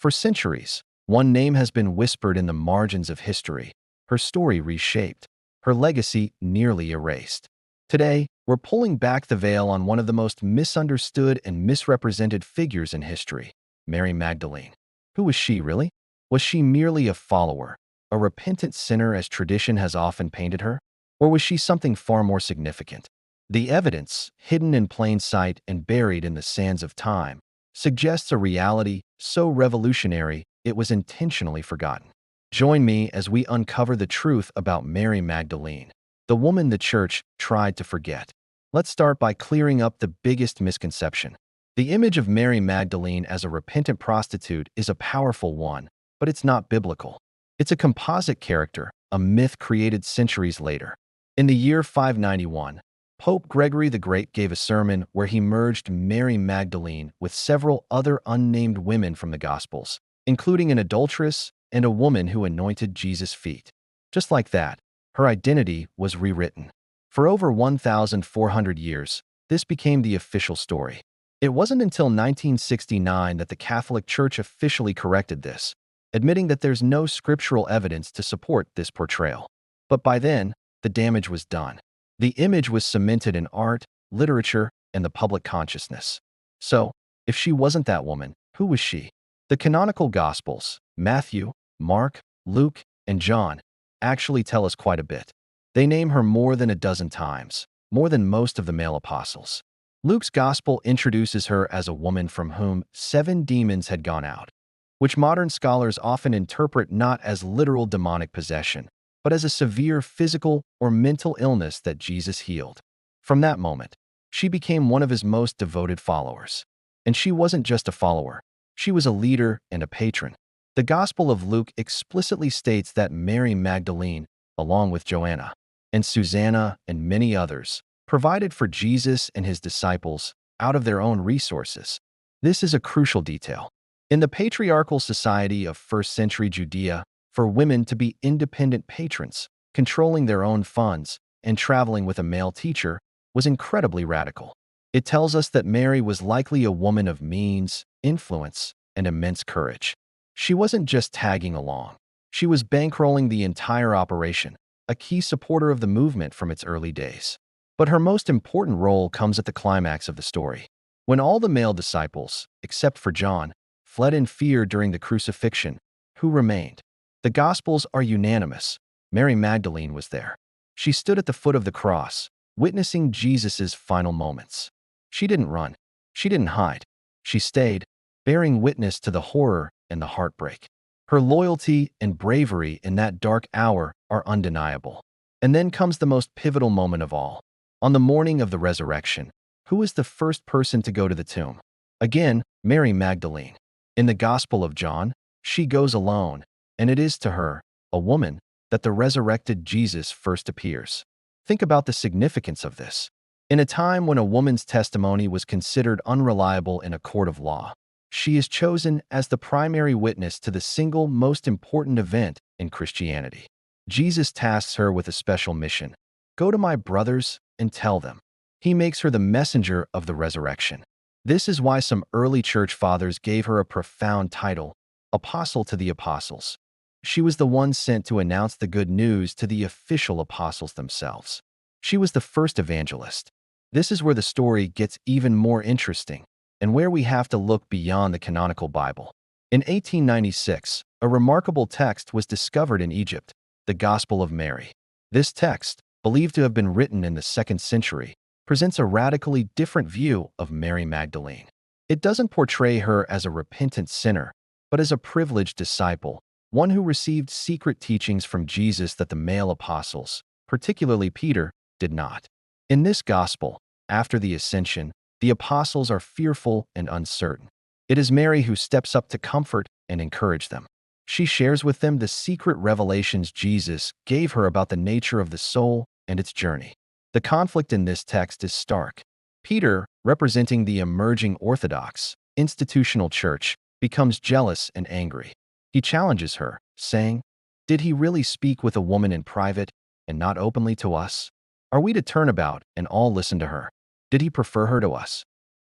For centuries, one name has been whispered in the margins of history, her story reshaped, her legacy nearly erased. Today, we're pulling back the veil on one of the most misunderstood and misrepresented figures in history, Mary Magdalene. Who was she, really? Was she merely a follower, a repentant sinner as tradition has often painted her? Or was she something far more significant? The evidence, hidden in plain sight and buried in the sands of time, suggests a reality so revolutionary it was intentionally forgotten. Join me as we uncover the truth about Mary Magdalene, the woman the church tried to forget. Let's start by clearing up the biggest misconception. The image of Mary Magdalene as a repentant prostitute is a powerful one, but it's not biblical. It's a composite character, a myth created centuries later. In the year 591, Pope Gregory the Great gave a sermon where he merged Mary Magdalene with several other unnamed women from the Gospels, including an adulteress and a woman who anointed Jesus' feet. Just like that, her identity was rewritten. For over 1,400 years, this became the official story. It wasn't until 1969 that the Catholic Church officially corrected this, admitting that there's no scriptural evidence to support this portrayal. But by then, the damage was done. The image was cemented in art, literature, and the public consciousness. So, if she wasn't that woman, who was she? The canonical Gospels, Matthew, Mark, Luke, and John, actually tell us quite a bit. They name her more than a dozen times, more than most of the male apostles. Luke's Gospel introduces her as a woman from whom 7 demons had gone out, which modern scholars often interpret not as literal demonic possession, but as a severe physical or mental illness that Jesus healed. From that moment, she became one of his most devoted followers. And she wasn't just a follower, she was a leader and a patron. The Gospel of Luke explicitly states that Mary Magdalene, along with Joanna and Susanna and many others, provided for Jesus and his disciples out of their own resources. This is a crucial detail. In the patriarchal society of first-century Judea, for women to be independent patrons, controlling their own funds, and traveling with a male teacher was incredibly radical. It tells us that Mary was likely a woman of means, influence, and immense courage. She wasn't just tagging along. She was bankrolling the entire operation, a key supporter of the movement from its early days. But her most important role comes at the climax of the story. When all the male disciples, except for John, fled in fear during the crucifixion, who remained? The Gospels are unanimous. Mary Magdalene was there. She stood at the foot of the cross, witnessing Jesus' final moments. She didn't run. She didn't hide. She stayed, bearing witness to the horror and the heartbreak. Her loyalty and bravery in that dark hour are undeniable. And then comes the most pivotal moment of all. On the morning of the resurrection, who is the first person to go to the tomb? Again, Mary Magdalene. In the Gospel of John, she goes alone, and it is to her, a woman, that the resurrected Jesus first appears. Think about the significance of this. In a time when a woman's testimony was considered unreliable in a court of law, she is chosen as the primary witness to the single most important event in Christianity. Jesus tasks her with a special mission. Go to my brothers and tell them. He makes her the messenger of the resurrection. This is why some early church fathers gave her a profound title, Apostle to the Apostles. She was the one sent to announce the good news to the official apostles themselves. She was the first evangelist. This is where the story gets even more interesting, and where we have to look beyond the canonical Bible. In 1896, a remarkable text was discovered in Egypt, the Gospel of Mary. This text, believed to have been written in the 2nd century, presents a radically different view of Mary Magdalene. It doesn't portray her as a repentant sinner, but as a privileged disciple, one who received secret teachings from Jesus that the male apostles, particularly Peter, did not. In this gospel, after the ascension, the apostles are fearful and uncertain. It is Mary who steps up to comfort and encourage them. She shares with them the secret revelations Jesus gave her about the nature of the soul and its journey. The conflict in this text is stark. Peter, representing the emerging Orthodox, institutional church, becomes jealous and angry. He challenges her, saying, "Did he really speak with a woman in private and not openly to us? Are we to turn about and all listen to her? Did he prefer her to us?"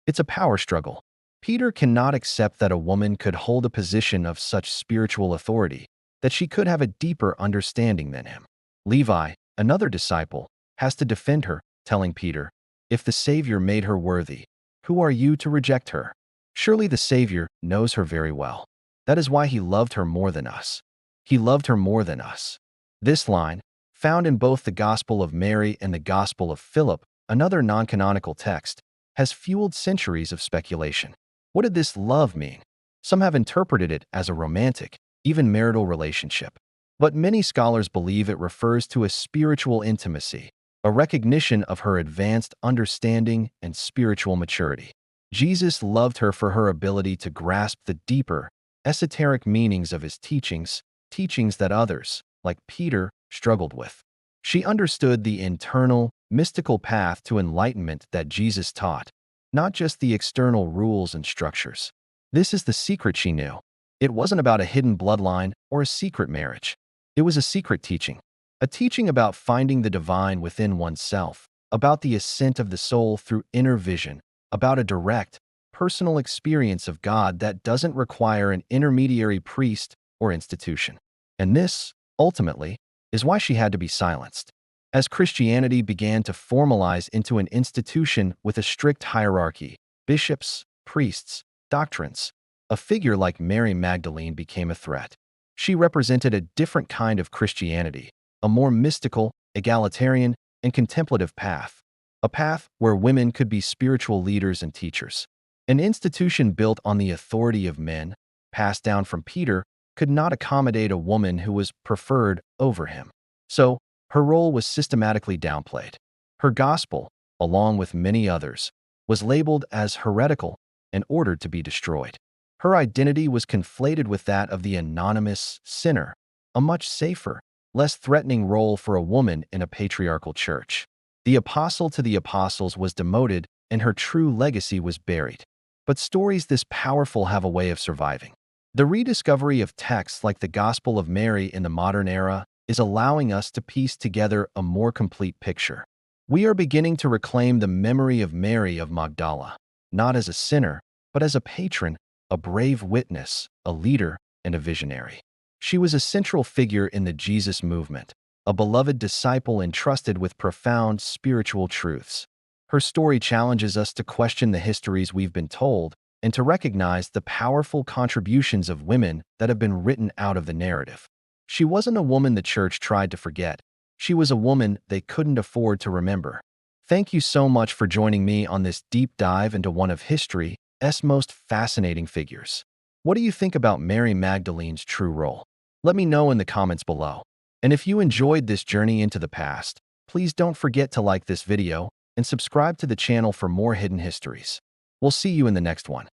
It's a power struggle. Peter cannot accept that a woman could hold a position of such spiritual authority, that she could have a deeper understanding than him. Levi, another disciple, has to defend her, telling Peter, "If the Savior made her worthy, who are you to reject her? Surely the Savior knows her very well. That is why he loved her more than us. He loved her more than us." This line, found in both the Gospel of Mary and the Gospel of Philip, another non-canonical text, has fueled centuries of speculation. What did this love mean? Some have interpreted it as a romantic, even marital relationship. But many scholars believe it refers to a spiritual intimacy, a recognition of her advanced understanding and spiritual maturity. Jesus loved her for her ability to grasp the deeper, esoteric meanings of his teachings, teachings that others, like Peter, struggled with. She understood the internal, mystical path to enlightenment that Jesus taught, not just the external rules and structures. This is the secret she knew. It wasn't about a hidden bloodline or a secret marriage. It was a secret teaching, a teaching about finding the divine within oneself, about the ascent of the soul through inner vision, about a direct, personal experience of God that doesn't require an intermediary priest or institution. And this, ultimately, is why she had to be silenced. As Christianity began to formalize into an institution with a strict hierarchy, bishops, priests, doctrines, a figure like Mary Magdalene became a threat. She represented a different kind of Christianity, a more mystical, egalitarian, and contemplative path, a path where women could be spiritual leaders and teachers. An institution built on the authority of men, passed down from Peter, could not accommodate a woman who was preferred over him. So, her role was systematically downplayed. Her gospel, along with many others, was labeled as heretical and ordered to be destroyed. Her identity was conflated with that of the anonymous sinner, a much safer, less threatening role for a woman in a patriarchal church. The apostle to the apostles was demoted, and her true legacy was buried. But stories this powerful have a way of surviving. The rediscovery of texts like the Gospel of Mary in the modern era is allowing us to piece together a more complete picture. We are beginning to reclaim the memory of Mary of Magdala, not as a sinner, but as a patron, a brave witness, a leader, and a visionary. She was a central figure in the Jesus movement, a beloved disciple entrusted with profound spiritual truths. Her story challenges us to question the histories we've been told and to recognize the powerful contributions of women that have been written out of the narrative. She wasn't a woman the church tried to forget. She was a woman they couldn't afford to remember. Thank you so much for joining me on this deep dive into one of history's most fascinating figures. What do you think about Mary Magdalene's true role? Let me know in the comments below. And if you enjoyed this journey into the past, please don't forget to like this video and subscribe to the channel for more hidden histories. We'll see you in the next one.